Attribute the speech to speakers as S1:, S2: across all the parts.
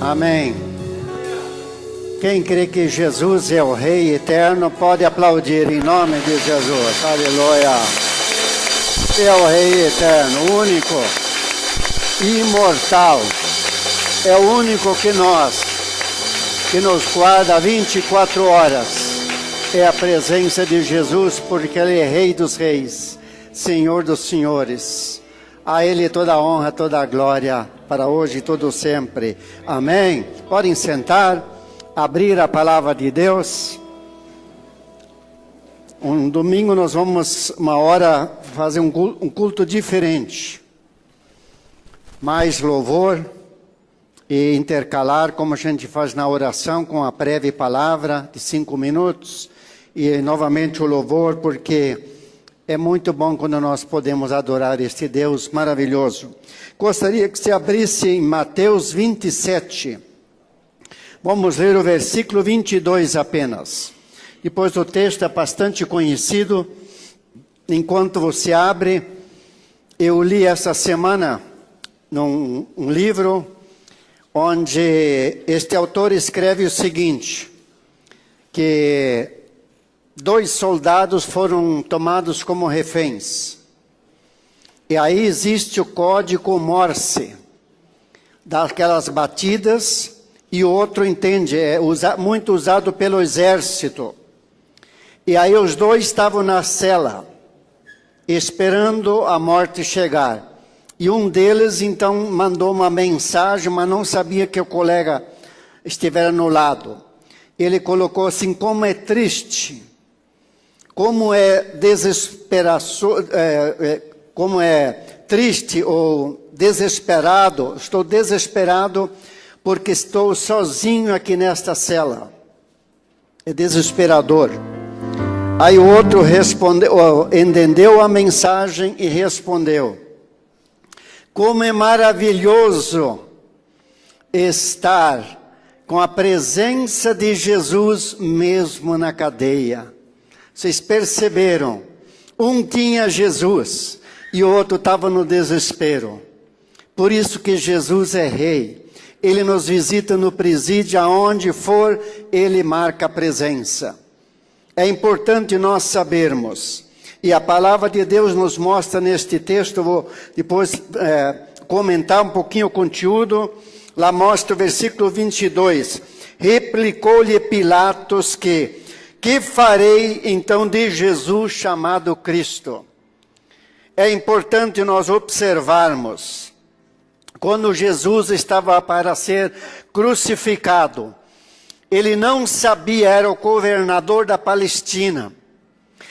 S1: Amém. Quem crê que Jesus é o Rei eterno, pode aplaudir em nome de Jesus. Aleluia. É o Rei eterno, único, imortal. É o único que nos guarda 24 horas. É a presença de Jesus, porque Ele é Rei dos Reis, Senhor dos Senhores. A Ele toda a honra, toda a glória, para hoje e todo sempre. Amém. Podem sentar, abrir a palavra de Deus. Um domingo nós vamos, uma hora, fazer um culto diferente. Mais louvor e intercalar, como a gente faz na oração, com a breve palavra de 5 minutos. E novamente o louvor, porque é muito bom quando nós podemos adorar este Deus maravilhoso. Gostaria que você abrisse em Mateus 27. Vamos ler o versículo 22 apenas. Depois o texto é bastante conhecido. Enquanto você abre, eu li essa semana num livro onde este autor escreve o seguinte, que 2 soldados foram tomados como reféns. E aí existe o código Morse, daquelas batidas, e o outro entende, muito usado pelo exército. E aí os 2 estavam na cela, esperando a morte chegar. E um deles então mandou uma mensagem, mas não sabia que o colega estivera no lado. Ele colocou assim: como é triste, como é como é triste ou desesperado. Estou desesperado porque estou sozinho aqui nesta cela. É desesperador. Aí o outro entendeu a mensagem e respondeu: como é maravilhoso estar com a presença de Jesus mesmo na cadeia. Vocês perceberam? Um tinha Jesus e o outro estava no desespero. Por isso que Jesus é Rei. Ele nos visita no presídio, aonde for, Ele marca a presença. É importante nós sabermos. E a palavra de Deus nos mostra neste texto, vou depois comentar um pouquinho o conteúdo. Lá mostra o versículo 22. Replicou-lhe Pilatos que farei então de Jesus chamado Cristo? É importante nós observarmos, quando Jesus estava para ser crucificado, ele não sabia, era o governador da Palestina,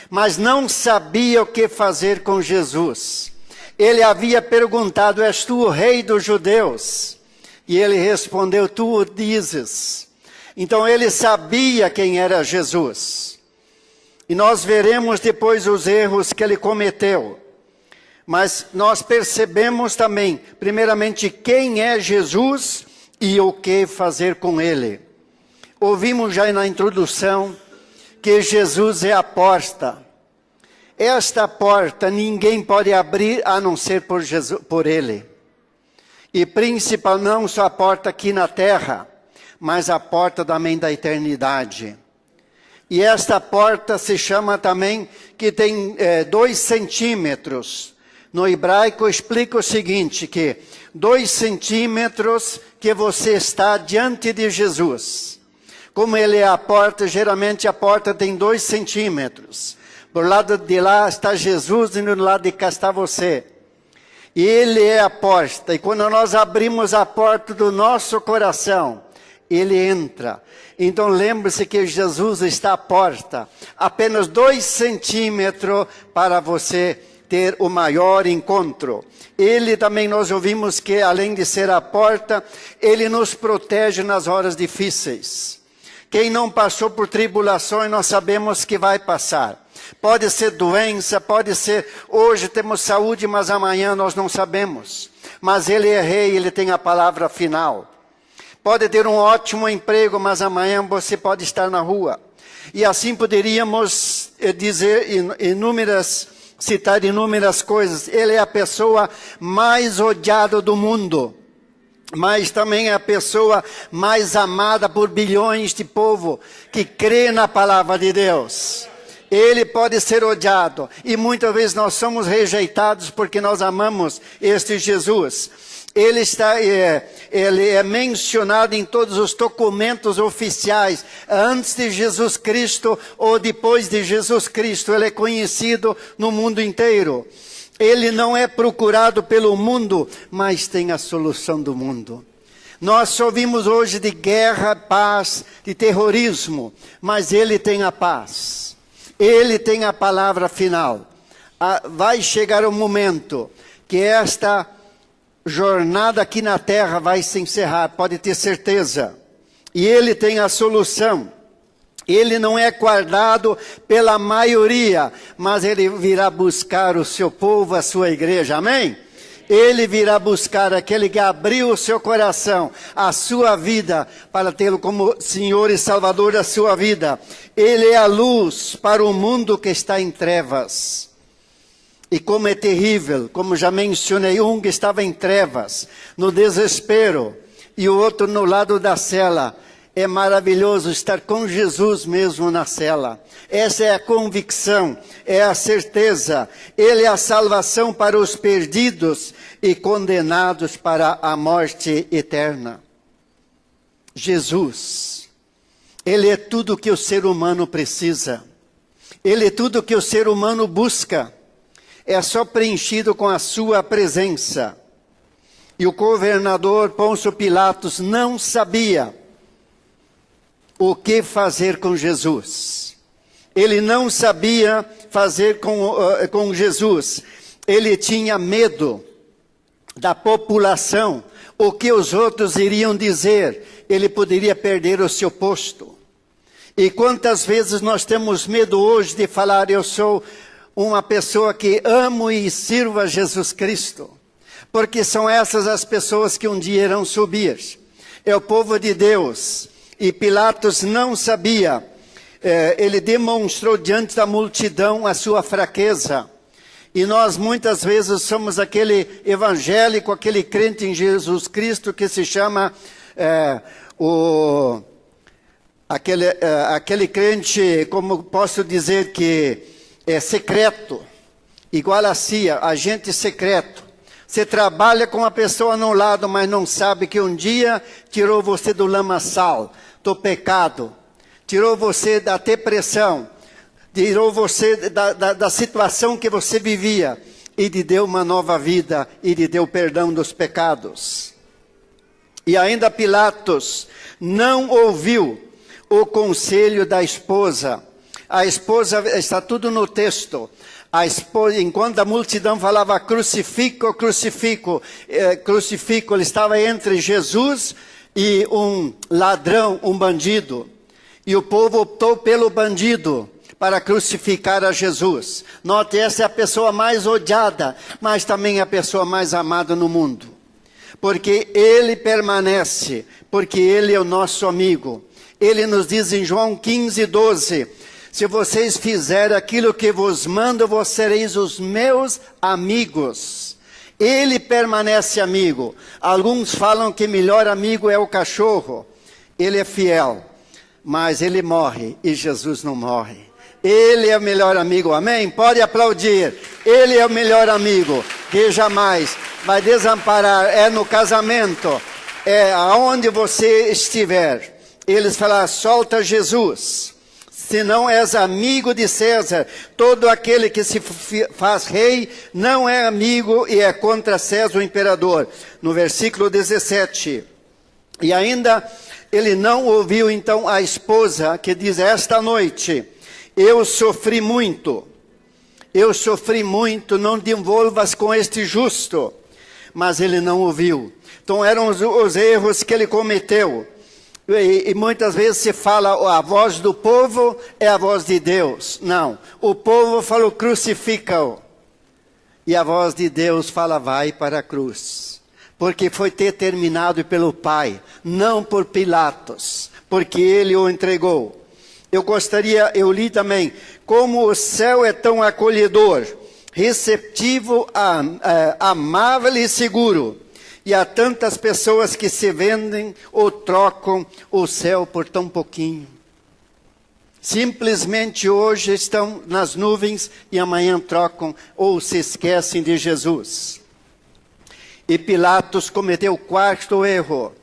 S1: mas não sabia o que fazer com Jesus. Ele havia perguntado: és tu o rei dos judeus? E ele respondeu: tu o dizes. Então ele sabia quem era Jesus. E nós veremos depois os erros que ele cometeu. Mas nós percebemos também, primeiramente, quem é Jesus e o que fazer com ele. Ouvimos já na introdução que Jesus é a porta. Esta porta ninguém pode abrir a não ser por Ele. E principalmente não só a porta aqui na terra, mas a porta também da eternidade. E esta porta se chama também, que tem 2 centímetros. No hebraico explica o seguinte, que 2 centímetros que você está diante de Jesus. Como Ele é a porta, geralmente a porta tem 2 centímetros. Do lado de lá está Jesus e do lado de cá está você. E Ele é a porta. E quando nós abrimos a porta do nosso coração, Ele entra. Então lembre-se que Jesus está à porta. Apenas 2 centímetros para você ter o maior encontro. Ele também, nós ouvimos que além de ser a porta, Ele nos protege nas horas difíceis. Quem não passou por tribulações, nós sabemos que vai passar. Pode ser doença, pode ser, hoje temos saúde, mas amanhã nós não sabemos. Mas Ele é Rei, Ele tem a palavra final. Pode ter um ótimo emprego, mas amanhã você pode estar na rua. E assim poderíamos dizer citar inúmeras coisas. Ele é a pessoa mais odiada do mundo. mas também é a pessoa mais amada por bilhões de povo que crê na palavra de Deus. Ele pode ser odiado, e muitas vezes nós somos rejeitados porque nós amamos este Jesus. Ele é mencionado em todos os documentos oficiais, antes de Jesus Cristo ou depois de Jesus Cristo. Ele é conhecido no mundo inteiro. Ele não é procurado pelo mundo, mas tem a solução do mundo. Nós ouvimos hoje de guerra, paz, de terrorismo, mas ele tem a paz. Ele tem a palavra final. Vai chegar um momento que esta jornada aqui na terra vai se encerrar, pode ter certeza. E ele tem a solução. Ele não é guardado pela maioria, mas ele virá buscar o seu povo, a sua igreja. Amém? Ele virá buscar aquele que abriu o seu coração, a sua vida, para tê-lo como Senhor e Salvador da sua vida. Ele é a luz para o mundo que está em trevas. E como é terrível, como já mencionei, um que estava em trevas, no desespero, e o outro no lado da cela. É maravilhoso estar com Jesus mesmo na cela. Essa é a convicção, é a certeza. Ele é a salvação para os perdidos e condenados para a morte eterna. Jesus, Ele é tudo que o ser humano precisa. Ele é tudo que o ser humano busca. É só preenchido com a sua presença. E o governador Pôncio Pilatos não sabia o que fazer com Jesus. Ele não sabia fazer com Jesus. Ele tinha medo da população, o que os outros iriam dizer. Ele poderia perder o seu posto. E quantas vezes nós temos medo hoje de falar, eu sou uma pessoa que amo e sirvo a Jesus Cristo. Porque são essas as pessoas que um dia irão subir. É o povo de Deus. E Pilatos não sabia, ele demonstrou diante da multidão a sua fraqueza. E nós muitas vezes somos aquele evangélico, aquele crente em Jesus Cristo que se chama, aquele crente, como posso dizer, que é secreto, igual a CIA, agente secreto. Você trabalha com a pessoa no lado, mas não sabe que um dia tirou você do lamaçal, do pecado, tirou você da depressão, tirou você da situação que você vivia e lhe deu uma nova vida e lhe deu perdão dos pecados. E ainda Pilatos não ouviu o conselho da esposa. A esposa, está tudo no texto. A esposa, enquanto a multidão falava crucifico, crucifico, crucifico, ele estava entre Jesus e um ladrão, um bandido. E o povo optou pelo bandido para crucificar a Jesus. Note, essa é a pessoa mais odiada, mas também a pessoa mais amada no mundo. Porque ele permanece, porque ele é o nosso amigo. Ele nos diz em João 15:12, se vocês fizerem aquilo que vos mando, vós sereis os meus amigos. Ele permanece amigo. Alguns falam que melhor amigo é o cachorro. Ele é fiel, mas ele morre e Jesus não morre. Ele é o melhor amigo, amém? Pode aplaudir. Ele é o melhor amigo que jamais vai desamparar. É no casamento, é aonde você estiver. Eles falam, solta Jesus. Se não és amigo de César, todo aquele que se faz rei não é amigo e é contra César o imperador. No versículo 17. E ainda ele não ouviu então a esposa que diz, esta noite eu sofri muito, não te envolvas com este justo. Mas ele não ouviu. Então eram os erros que ele cometeu. E muitas vezes se fala, a voz do povo é a voz de Deus. Não, o povo falou, crucifica-o. E a voz de Deus fala, vai para a cruz. Porque foi determinado pelo Pai, não por Pilatos, porque ele o entregou. Eu li também, como o céu é tão acolhedor, receptivo, amável e seguro. E há tantas pessoas que se vendem ou trocam o céu por tão pouquinho. Simplesmente hoje estão nas nuvens e amanhã trocam ou se esquecem de Jesus. E Pilatos cometeu o quarto erro.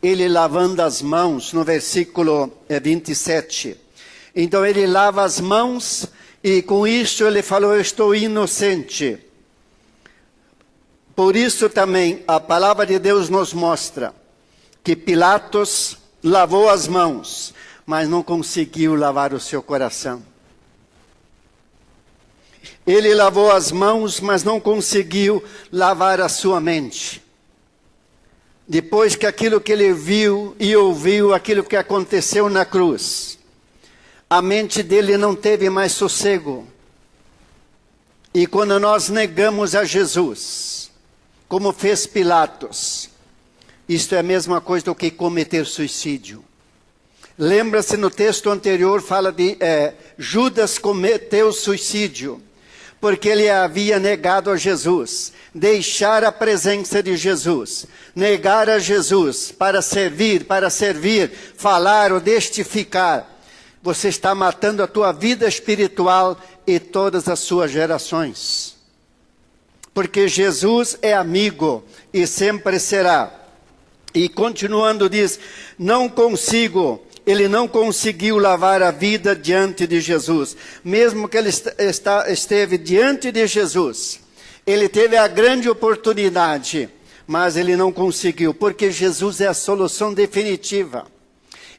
S1: Ele lavando as mãos, no versículo 27. Então ele lava as mãos e com isso ele falou, eu estou inocente. Por isso também a palavra de Deus nos mostra que Pilatos lavou as mãos, mas não conseguiu lavar o seu coração. Ele lavou as mãos, mas não conseguiu lavar a sua mente. Depois que aquilo que ele viu e ouviu, aquilo que aconteceu na cruz, a mente dele não teve mais sossego. E quando nós negamos a Jesus, como fez Pilatos, isto é a mesma coisa do que cometer suicídio. Lembra-se no texto anterior, fala de Judas cometeu suicídio, porque ele havia negado a Jesus, deixar a presença de Jesus, negar a Jesus para servir, falar ou testificar. Você está matando a tua vida espiritual e todas as suas gerações. Porque Jesus é amigo e sempre será. E continuando diz, ele não conseguiu lavar a vida diante de Jesus. Mesmo que ele esteve diante de Jesus, ele teve a grande oportunidade, mas ele não conseguiu, porque Jesus é a solução definitiva.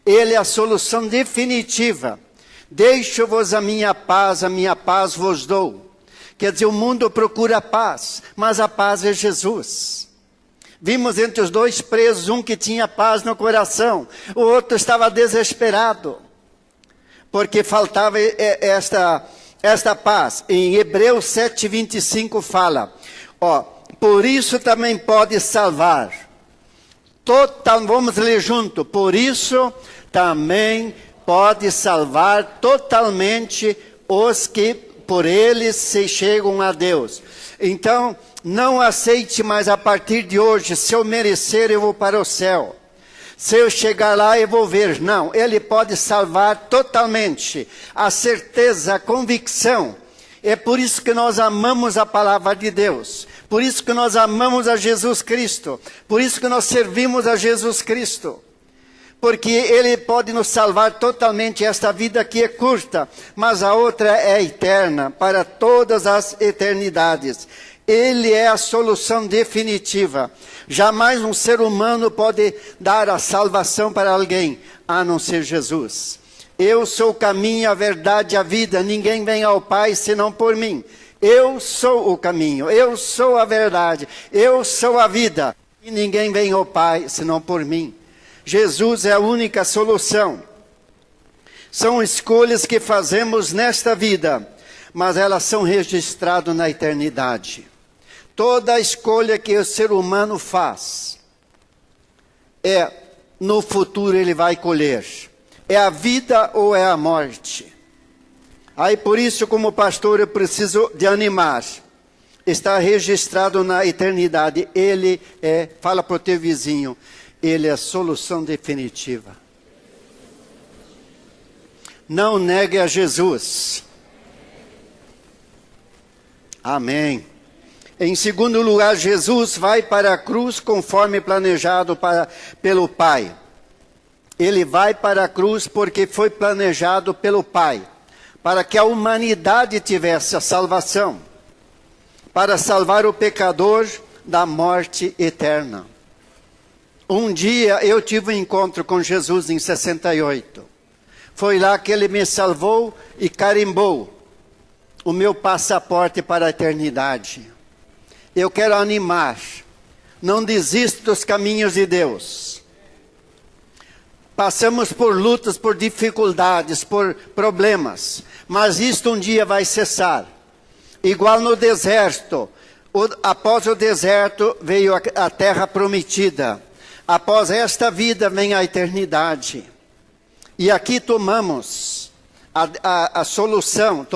S1: Ele é a solução definitiva. Deixo-vos a minha paz vos dou. Quer dizer, o mundo procura paz, mas a paz é Jesus. Vimos entre os dois presos, um que tinha paz no coração, o outro estava desesperado, porque faltava esta paz. Em Hebreus 7:25 fala, por isso também pode salvar. Vamos ler junto. Por isso também pode salvar totalmente os que por eles se chegam a Deus. Então, não aceite mais a partir de hoje, se eu merecer eu vou para o céu. Se eu chegar lá eu vou ver. Não, ele pode salvar totalmente. A certeza, a convicção. É por isso que nós amamos a palavra de Deus. Por isso que nós amamos a Jesus Cristo. Por isso que nós servimos a Jesus Cristo. Porque ele pode nos salvar totalmente. Esta vida aqui é curta, mas a outra é eterna, para todas as eternidades. Ele é a solução definitiva. Jamais um ser humano pode dar a salvação para alguém, a não ser Jesus. Eu sou o caminho, a verdade e a vida. Ninguém vem ao Pai senão por mim. Eu sou o caminho, eu sou a verdade, eu sou a vida. E ninguém vem ao Pai senão por mim. Jesus é a única solução. São escolhas que fazemos nesta vida, mas elas são registradas na eternidade. Toda escolha que o ser humano faz, no futuro ele vai colher. É a vida ou é a morte. Aí por isso, como pastor, eu preciso de animar. Está registrado na eternidade. Ele fala para o teu vizinho, ele é a solução definitiva. Não negue a Jesus. Amém. Em segundo lugar, Jesus vai para a cruz conforme planejado pelo Pai. Ele vai para a cruz porque foi planejado pelo Pai, para que a humanidade tivesse a salvação, para salvar o pecador da morte eterna. Um dia eu tive um encontro com Jesus em 68. Foi lá que ele me salvou e carimbou o meu passaporte para a eternidade. Eu quero animar, não desista dos caminhos de Deus. Passamos por lutas, por dificuldades, por problemas, mas isto um dia vai cessar. Igual no deserto, após o deserto veio a terra prometida. Após esta vida vem a eternidade. E aqui tomamos a solução,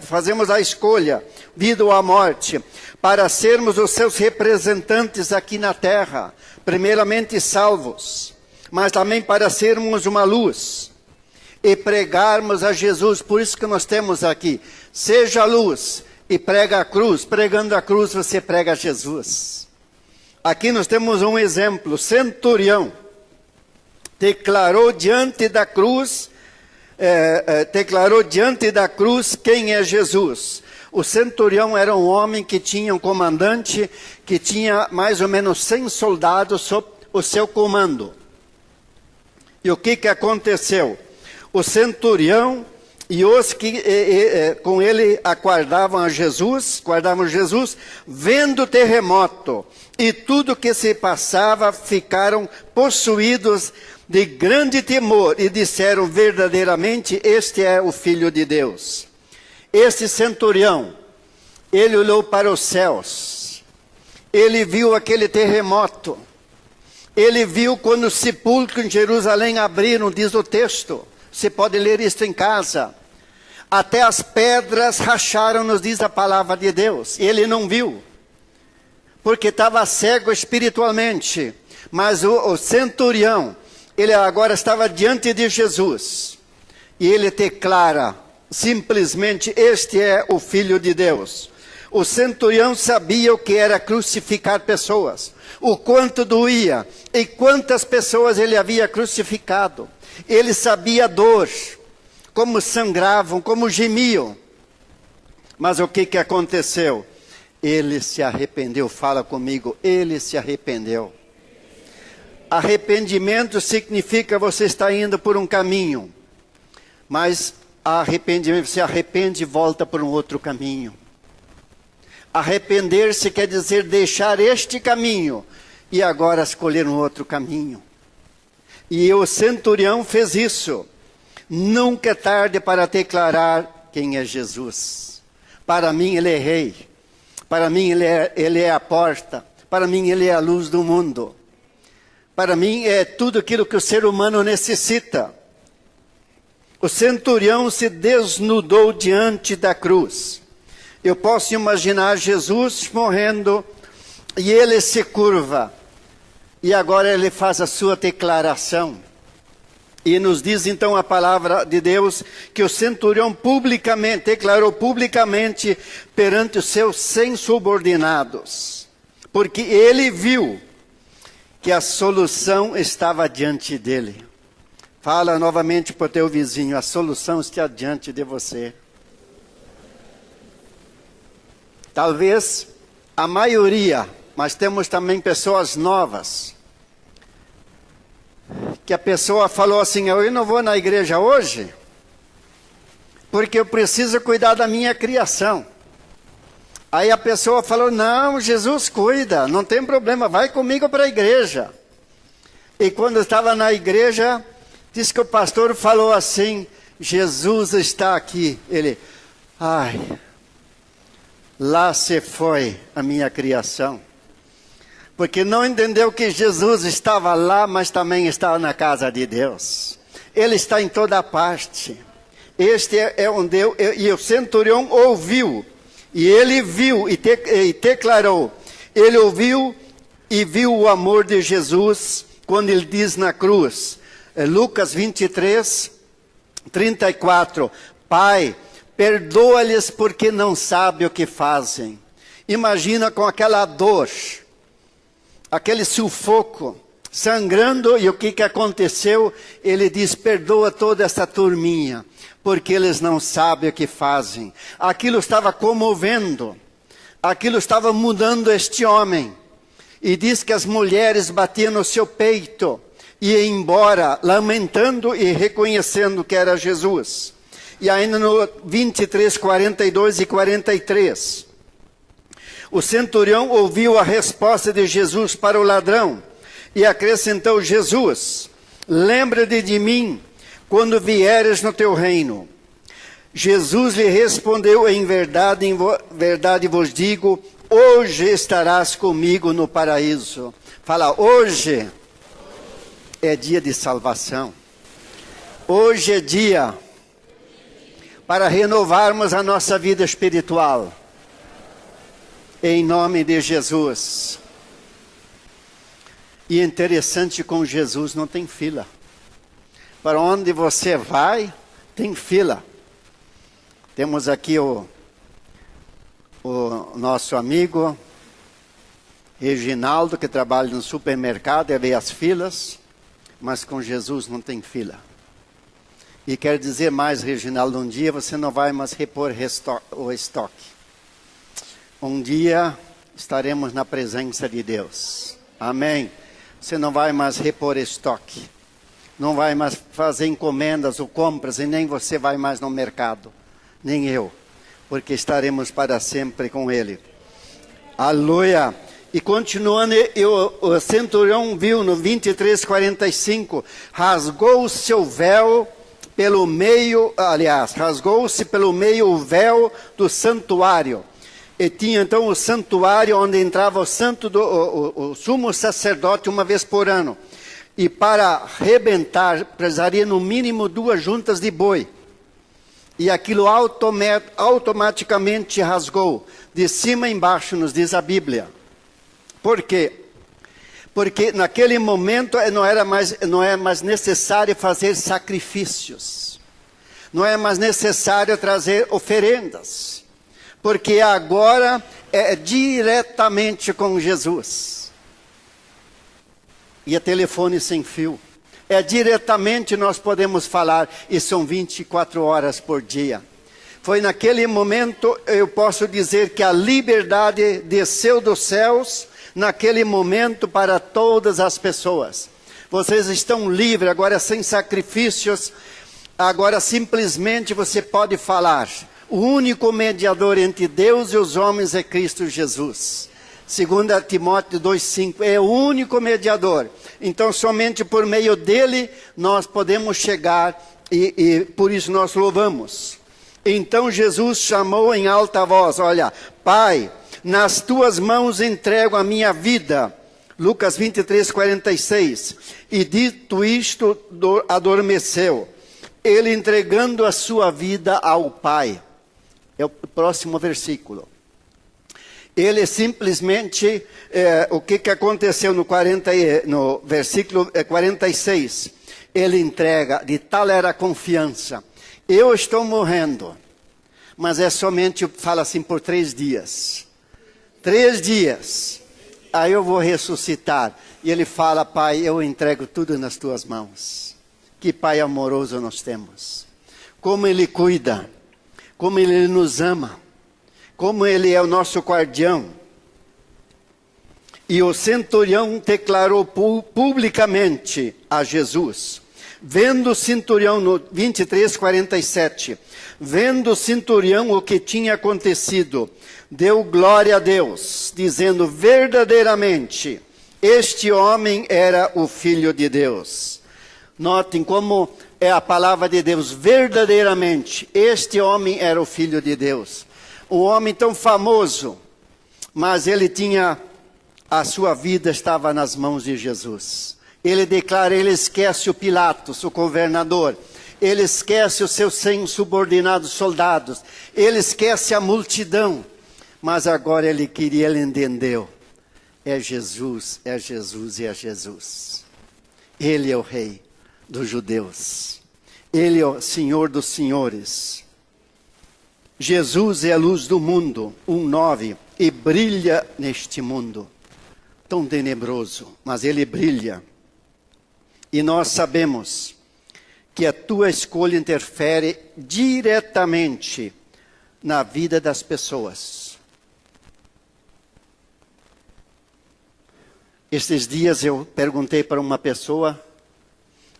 S1: fazemos a escolha, vida ou a morte, para sermos os seus representantes aqui na terra, primeiramente salvos, mas também para sermos uma luz e pregarmos a Jesus. Por isso que nós temos aqui, seja a luz e prega a cruz. Pregando a cruz você prega Jesus. Aqui nós temos um exemplo, centurião declarou diante da cruz quem é Jesus. O centurião era um homem que tinha um comandante, que tinha mais ou menos 100 soldados sob o seu comando. E o que aconteceu? O centurião e os que com ele guardavam Jesus, vendo o terremoto e tudo que se passava, ficaram possuídos de grande temor e disseram: verdadeiramente este é o Filho de Deus. Este centurião, ele olhou para os céus, ele viu aquele terremoto, ele viu quando os sepulcros em Jerusalém abriram, diz o texto, você pode ler isso em casa, até as pedras racharam, nos diz a palavra de Deus. Ele não viu, porque estava cego espiritualmente, mas o centurião, ele agora estava diante de Jesus, e ele declara, simplesmente, este é o Filho de Deus. O centurião sabia o que era crucificar pessoas, o quanto doía, e quantas pessoas ele havia crucificado. Ele sabia a dor, como sangravam, como gemiam. Mas o que aconteceu? Ele se arrependeu. Fala comigo, ele se arrependeu. Arrependimento significa você está indo por um caminho, mas arrependimento, se arrepende e volta por um outro caminho. Arrepender-se quer dizer deixar este caminho e agora escolher um outro caminho. E o centurião fez isso. Nunca é tarde para declarar quem é Jesus. Para mim ele é rei. Para mim ele é a porta. Para mim ele é a luz do mundo. Para mim é tudo aquilo que o ser humano necessita. O centurião se desnudou diante da cruz. Eu posso imaginar Jesus morrendo e ele se curva. E agora ele faz a sua declaração. E nos diz então a palavra de Deus que o centurião declarou publicamente perante os seus 100 subordinados. Porque ele viu que a solução estava diante dele. Fala novamente para o teu vizinho, a solução está diante de você. Talvez a maioria, mas temos também pessoas novas, que a pessoa falou assim: eu não vou na igreja hoje, porque eu preciso cuidar da minha criação. Aí a pessoa falou: não, Jesus cuida, não tem problema, vai comigo para a igreja. E quando estava na igreja, diz que o pastor falou assim: Jesus está aqui. Ele, lá se foi a minha criação. Porque não entendeu que Jesus estava lá, mas também estava na casa de Deus. Ele está em toda parte. Este é um Deus, e o centurião ouviu, e ele viu e declarou. Ele ouviu e viu o amor de Jesus quando ele diz na cruz, Lucas 23, 34, Pai, perdoa-lhes porque não sabem o que fazem. Imagina com aquela dor, aquele sufoco, sangrando, e o que aconteceu? Ele diz: perdoa toda essa turminha, porque eles não sabem o que fazem. Aquilo estava comovendo, aquilo estava mudando este homem. E diz que as mulheres batiam no seu peito, e iam embora, lamentando e reconhecendo que era Jesus. E ainda no 23, 42 e 43, o centurião ouviu a resposta de Jesus para o ladrão, e acrescentou Jesus: lembra-te de mim quando vieres no teu reino. Jesus lhe respondeu: em verdade vos digo, hoje estarás comigo no paraíso. Fala, hoje é dia de salvação. Hoje é dia para renovarmos a nossa vida espiritual. Em nome de Jesus. E interessante, com Jesus não tem fila. Para onde você vai, tem fila. Temos aqui o nosso amigo Reginaldo, que trabalha no supermercado e vê as filas, mas com Jesus não tem fila. E quer dizer mais, Reginaldo, um dia você não vai mais repor o estoque. Um dia estaremos na presença de Deus. Amém. Você não vai mais repor estoque. Não vai mais fazer encomendas ou compras, e nem você vai mais no mercado. Nem eu. Porque estaremos para sempre com Ele. Aleluia. E continuando, o centurião viu no 23:45, rasgou o seu véu pelo meio, rasgou-se pelo meio o véu do santuário. E tinha então o santuário onde entrava o sumo sacerdote uma vez por ano. E para arrebentar, precisaria no mínimo 2 juntas de boi. E aquilo automaticamente rasgou, de cima a embaixo, nos diz a Bíblia. Por quê? Porque naquele momento não é mais necessário fazer sacrifícios. Não é mais necessário trazer oferendas. Porque agora é diretamente com Jesus. E é telefone sem fio. É diretamente nós podemos falar, e são 24 horas por dia. Foi naquele momento, eu posso dizer que a liberdade desceu dos céus, naquele momento para todas as pessoas. Vocês estão livres, agora sem sacrifícios, agora simplesmente você pode falar. O único mediador entre Deus e os homens é Cristo Jesus. 2 Timóteo 2,5, é o único mediador. Então somente por meio dele nós podemos chegar e por isso nós louvamos. Então Jesus chamou em alta voz, olha, Pai, nas tuas mãos entrego a minha vida. Lucas 23:46. E dito isto, adormeceu. Ele entregando a sua vida ao Pai. É o próximo versículo. Ele simplesmente, o que aconteceu no versículo 46? Ele entrega, de tal era a confiança. Eu estou morrendo, mas é somente, fala assim, por 3 dias. 3 dias, aí eu vou ressuscitar. E ele fala, Pai, eu entrego tudo nas tuas mãos. Que Pai amoroso nós temos. Como Ele cuida, como Ele nos ama, como Ele é o nosso guardião. E o centurião declarou publicamente a Jesus. Vendo o centurião, no 23:47, vendo o centurião o que tinha acontecido, deu glória a Deus, dizendo, verdadeiramente, este homem era o Filho de Deus. Notem como é a palavra de Deus, verdadeiramente, este homem era o Filho de Deus. Um homem tão famoso, mas ele tinha, a sua vida estava nas mãos de Jesus. Ele declara, ele esquece o Pilatos, o governador. Ele esquece os seus 100 subordinados soldados. Ele esquece a multidão. Mas agora ele entendeu. É Jesus, é Jesus e é Jesus. Ele é o Rei dos judeus. Ele é o Senhor dos senhores. Jesus é a luz do mundo, 1:9, e brilha neste mundo tão tenebroso, mas ele brilha. E nós sabemos que a tua escolha interfere diretamente na vida das pessoas. Estes dias eu perguntei para uma pessoa,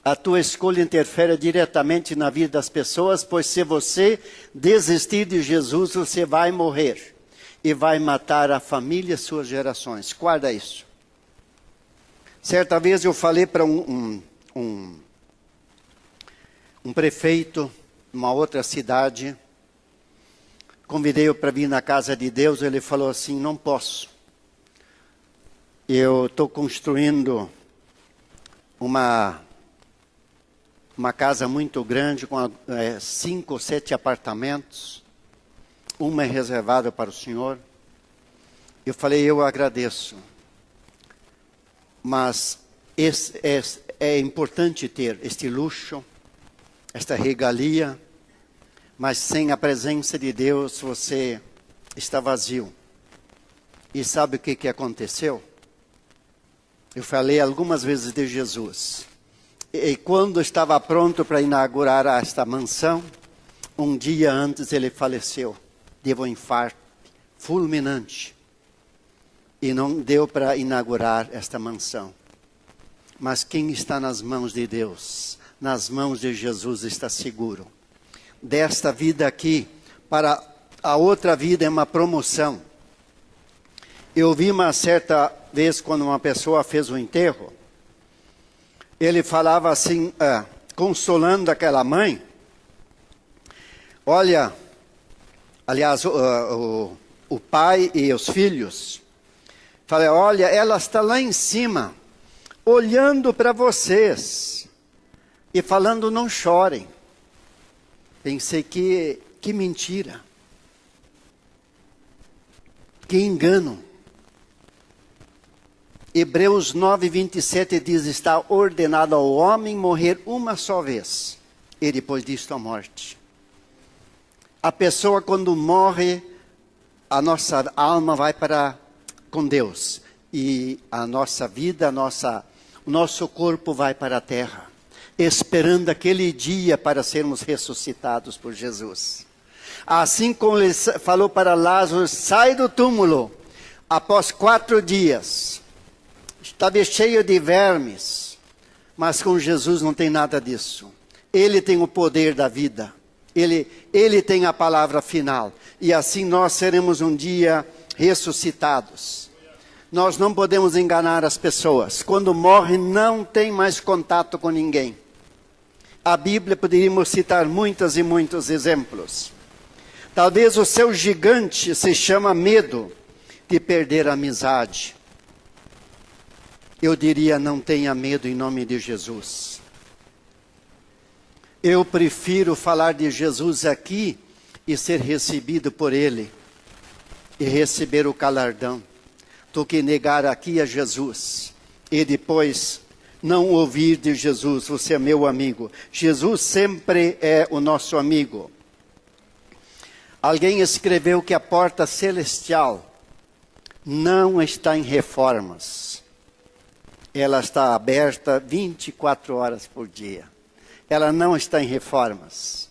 S1: a tua escolha interfere diretamente na vida das pessoas, pois se você desistir de Jesus, você vai morrer e vai matar a família e suas gerações. Guarda isso. Certa vez eu falei para um prefeito, numa outra cidade, convidei-o para vir na casa de Deus, ele falou assim, não posso. Eu estou construindo uma uma casa muito grande com 5 ou 7 apartamentos. Uma é reservada para o senhor. Eu falei, eu agradeço. Mas é importante ter este luxo, esta regalia, mas sem a presença de Deus você está vazio. E sabe o que aconteceu? Eu falei algumas vezes de Jesus. E quando estava pronto para inaugurar esta mansão, um dia antes ele faleceu de um infarto fulminante. E não deu para inaugurar esta mansão. Mas quem está nas mãos de Deus, nas mãos de Jesus, está seguro. Desta vida aqui, para a outra vida é uma promoção. Eu vi uma certa vez, quando uma pessoa fez o enterro, ele falava assim, consolando aquela mãe. Olha, aliás, o pai e os filhos. Falei, olha, ela está lá em cima, olhando para vocês. E falando, não chorem. Pensei, que mentira. Que engano. Hebreus 9, 27 diz, está ordenado ao homem morrer uma só vez, e depois disto a morte. A pessoa quando morre, a nossa alma vai com Deus, e a nossa vida, o nosso corpo vai para a terra, esperando aquele dia para sermos ressuscitados por Jesus. Assim como ele falou para Lázaro, sai do túmulo, após 4 dias, estava cheio de vermes, mas com Jesus não tem nada disso. Ele tem o poder da vida, ele tem a palavra final, e assim nós seremos um dia ressuscitados. Nós não podemos enganar as pessoas, quando morrem não tem mais contato com ninguém. A Bíblia poderíamos citar muitos e muitos exemplos. Talvez o seu gigante se chama medo de perder a amizade. Eu diria, não tenha medo em nome de Jesus. Eu prefiro falar de Jesus aqui e ser recebido por Ele. E receber o galardão. Do que negar aqui a Jesus. E depois não ouvir de Jesus, você é meu amigo. Jesus sempre é o nosso amigo. Alguém escreveu que a porta celestial não está em reformas. Ela está aberta 24 horas por dia. Ela não está em reformas.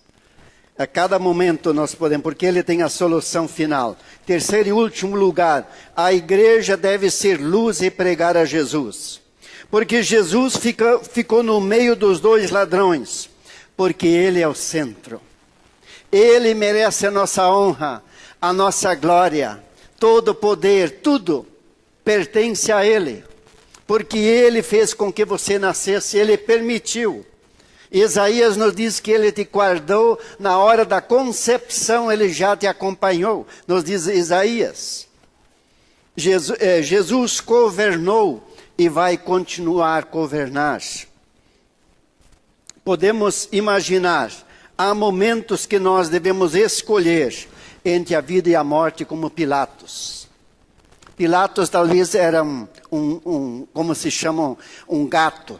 S1: A cada momento nós podemos, porque Ele tem a solução final. Terceiro e último lugar, a igreja deve ser luz e pregar a Jesus. Porque Jesus ficou no meio dos 2 ladrões. Porque Ele é o centro. Ele merece a nossa honra, a nossa glória. Todo o poder, tudo pertence a Ele. Porque Ele fez com que você nascesse, Ele permitiu. Isaías nos diz que Ele te guardou na hora da concepção, Ele já te acompanhou. Nos diz Isaías. Jesus governou e vai continuar a governar. Podemos imaginar, há momentos que nós devemos escolher entre a vida e a morte, como Pilatos. Pilatos talvez era como se chama, um gato,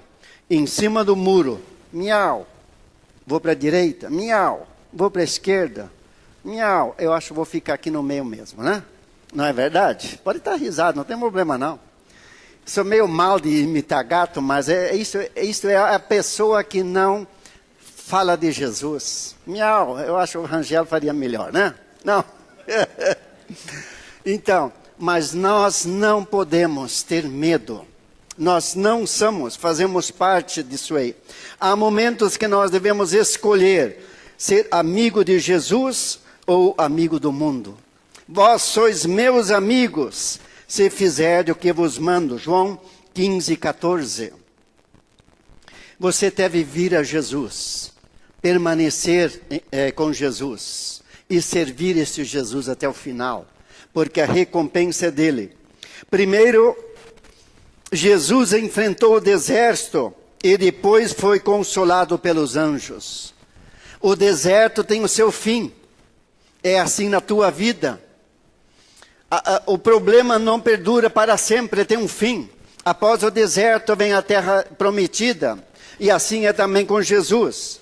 S1: em cima do muro. Miau, vou para a direita, miau, vou para a esquerda, miau, eu acho que vou ficar aqui no meio mesmo, né? Não é verdade? Pode estar risado, não tem problema não. Sou meio mal de imitar gato, mas isso é a pessoa que não fala de Jesus. Miau, eu acho que o Rangel faria melhor, né? Não. Então, mas nós não podemos ter medo. Nós não fazemos parte disso aí. Há momentos que nós devemos escolher ser amigo de Jesus ou amigo do mundo. Vós sois meus amigos, se fizerdes o que vos mando. João 15, 14. Você deve vir a Jesus, permanecer com Jesus e servir esse Jesus até o final, porque a recompensa é dele. Primeiro, Jesus enfrentou o deserto e depois foi consolado pelos anjos. O deserto tem o seu fim. É assim na tua vida. O problema não perdura para sempre, tem um fim. Após o deserto vem a terra prometida. E assim é também com Jesus.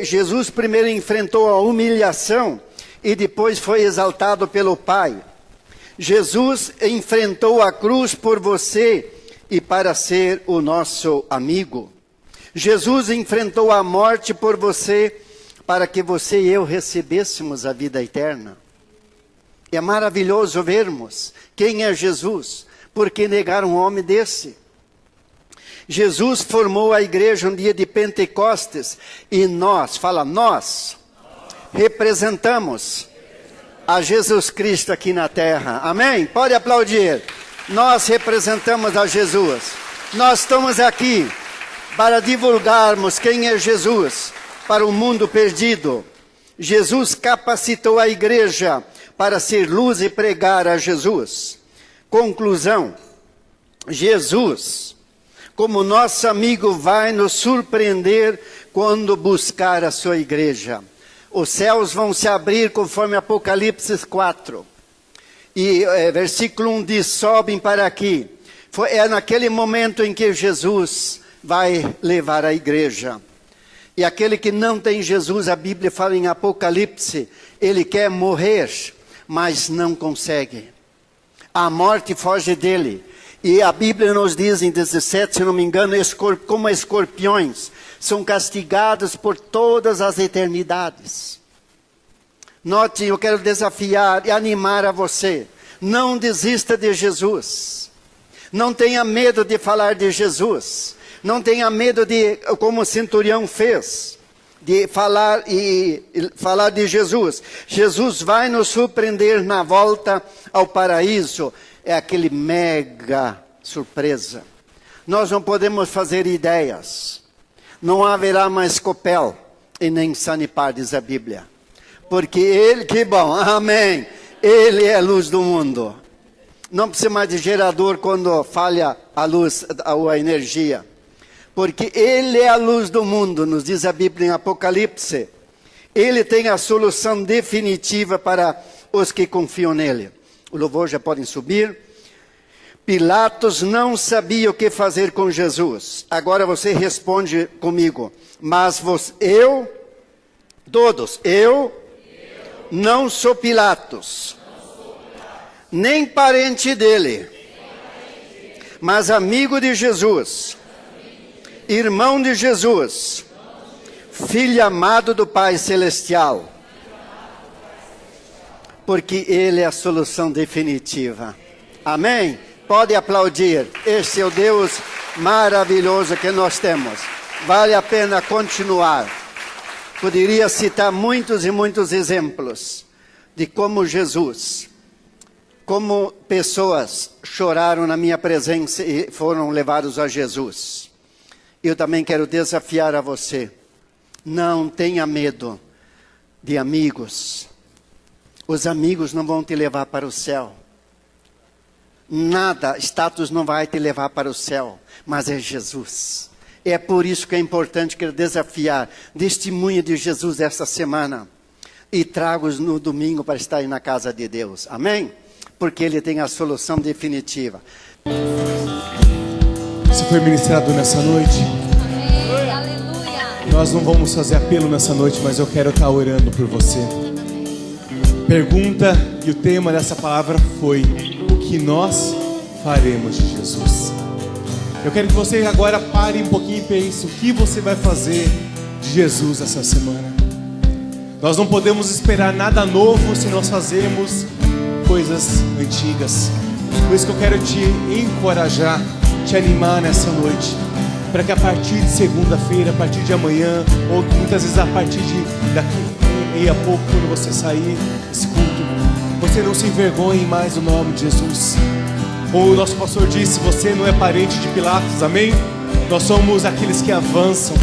S1: Jesus primeiro enfrentou a humilhação e depois foi exaltado pelo Pai. Jesus enfrentou a cruz por você e para ser o nosso amigo. Jesus enfrentou a morte por você para que você e eu recebêssemos a vida eterna. É maravilhoso vermos quem é Jesus, porque negar um homem desse. Jesus formou a igreja um dia de Pentecostes e nós representamos a Jesus Cristo aqui na terra. Amém? Pode aplaudir. Nós representamos a Jesus. Nós estamos aqui para divulgarmos quem é Jesus para o mundo perdido. Jesus capacitou a igreja para ser luz e pregar a Jesus. Conclusão: Jesus, como nosso amigo, vai nos surpreender quando buscar a sua igreja. Os céus vão se abrir conforme Apocalipse 4. E versículo 1 diz, sobem para aqui. É naquele momento em que Jesus vai levar a igreja. E aquele que não tem Jesus, a Bíblia fala em Apocalipse, ele quer morrer, mas não consegue. A morte foge dele. E a Bíblia nos diz em 17, se não me engano, como escorpiões, são castigados por todas as eternidades. Note, eu quero desafiar e animar a você. Não desista de Jesus. Não tenha medo de falar de Jesus. Não tenha medo de, como o centurião fez, de falar de Jesus. Jesus vai nos surpreender na volta ao paraíso. É aquele mega surpresa. Nós não podemos fazer ideias. Não haverá mais Copel e nem Sanepar, diz a Bíblia. Porque Ele, que bom, amém. Ele é a luz do mundo. Não precisa mais de gerador quando falha a luz ou a energia. Porque Ele é a luz do mundo, nos diz a Bíblia em Apocalipse. Ele tem a solução definitiva para os que confiam nele. O louvor já podem subir. Pilatos não sabia o que fazer com Jesus. Agora você responde comigo. Mas eu não sou Pilatos, nem parente dele, mas amigo de Jesus, irmão de Jesus, filho amado do Pai Celestial, porque Ele é a solução definitiva. Amém? Pode aplaudir. Este é o Deus maravilhoso que nós temos. Vale a pena continuar. Poderia citar muitos e muitos exemplos de como Jesus, como pessoas choraram na minha presença e foram levados a Jesus. Eu também quero desafiar a você. Não tenha medo de amigos. Os amigos não vão te levar para o céu. Nada, status não vai te levar para o céu, mas é Jesus. É por isso que é importante que eu desafiar, testemunha de Jesus esta semana. E trago-os no domingo para estar na casa de Deus. Amém? Porque Ele tem a solução definitiva.
S2: Você foi ministrado nessa noite?
S3: Amém. Aleluia.
S2: Nós não vamos fazer apelo nessa noite, mas eu quero estar orando por você. Pergunta e o tema dessa palavra foi: o que nós faremos de Jesus? Eu quero que você agora pare um pouquinho e pense o que você vai fazer de Jesus essa semana. Nós não podemos esperar nada novo se nós fazermos coisas antigas. Por isso que eu quero te encorajar, te animar nessa noite, para que a partir de segunda-feira, a partir de amanhã, ou muitas vezes a partir de daqui a pouco, quando você sair desse culto, você não se envergonhe mais do nome de Jesus. Como o nosso pastor disse, você não é parente de Pilatos, amém? Nós somos aqueles que avançam.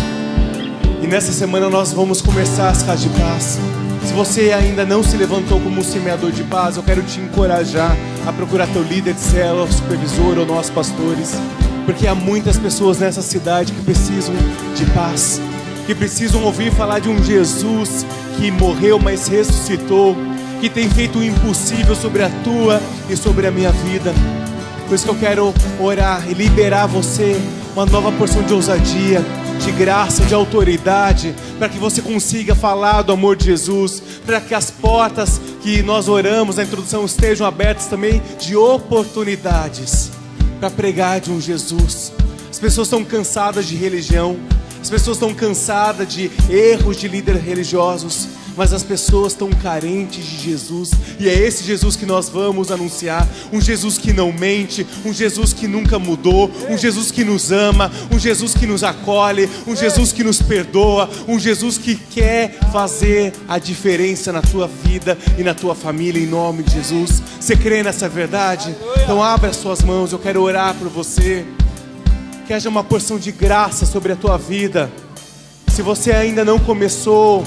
S2: E nessa semana nós vamos começar as casas de paz. Se você ainda não se levantou como um semeador de paz, eu quero te encorajar a procurar teu líder de célula, supervisor ou nossos pastores, porque há muitas pessoas nessa cidade que precisam de paz, que precisam ouvir falar de um Jesus que morreu, mas ressuscitou, que tem feito o impossível sobre a tua e sobre a minha vida. Por isso que eu quero orar e liberar você uma nova porção de ousadia, de graça, de autoridade, para que você consiga falar do amor de Jesus, para que as portas que nós oramos na introdução estejam abertas também de oportunidades para pregar de um Jesus. As pessoas estão cansadas de religião, as pessoas estão cansadas de erros de líderes religiosos, mas as pessoas estão carentes de Jesus, e é esse Jesus que nós vamos anunciar, um Jesus que não mente, um Jesus que nunca mudou, um Jesus que nos ama, um Jesus que nos acolhe, um Jesus que nos perdoa, um Jesus que quer fazer a diferença na tua vida e na tua família, em nome de Jesus. Você crê nessa verdade? Então abra as suas mãos, eu quero orar por você, que haja uma porção de graça sobre a tua vida. Se você ainda não começou,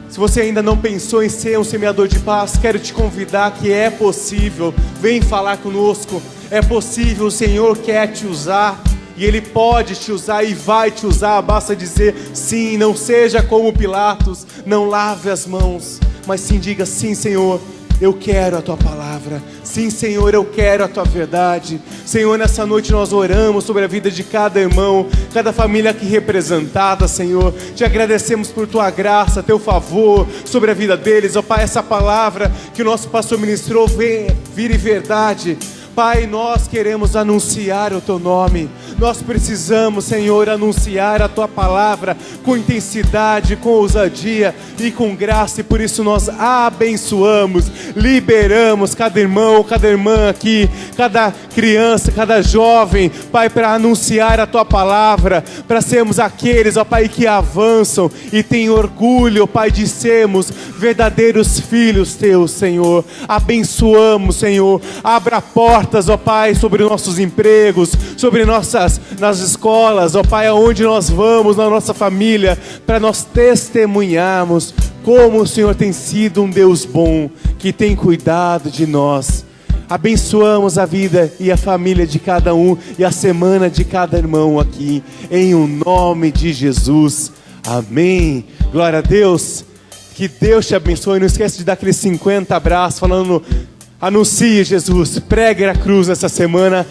S2: se você ainda não pensou em ser um semeador de paz, quero te convidar que é possível. Vem falar conosco. É possível, o Senhor quer te usar. E Ele pode te usar e vai te usar. Basta dizer sim, não seja como Pilatos. Não lave as mãos, mas sim diga sim, Senhor, eu quero a Tua palavra. Sim, Senhor, eu quero a Tua verdade. Senhor, nessa noite nós oramos sobre a vida de cada irmão, cada família aqui representada, Senhor. Te agradecemos por Tua graça, Teu favor sobre a vida deles. Ó Pai, essa palavra que o nosso pastor ministrou vire verdade. Pai, nós queremos anunciar o Teu nome. Nós precisamos, Senhor, anunciar a Tua palavra com intensidade, com ousadia e com graça. E por isso nós abençoamos, liberamos cada irmão, cada irmã aqui, cada criança, cada jovem, Pai, para anunciar a Tua palavra, para sermos aqueles, ó Pai, que avançam e têm orgulho, ó Pai, de sermos verdadeiros filhos Teus, Senhor. Abençoamos, Senhor. Abra portas, ó Pai, sobre nossos empregos, sobre nas escolas, ó Pai, aonde nós vamos, na nossa família, para nós testemunharmos como o Senhor tem sido um Deus bom, que tem cuidado de nós. Abençoamos a vida e a família de cada um e a semana de cada irmão aqui, em o nome de Jesus. Amém. Glória a Deus. Que Deus te abençoe. Não esquece de dar aqueles 50 abraços falando: anuncie Jesus, pregue a cruz essa semana.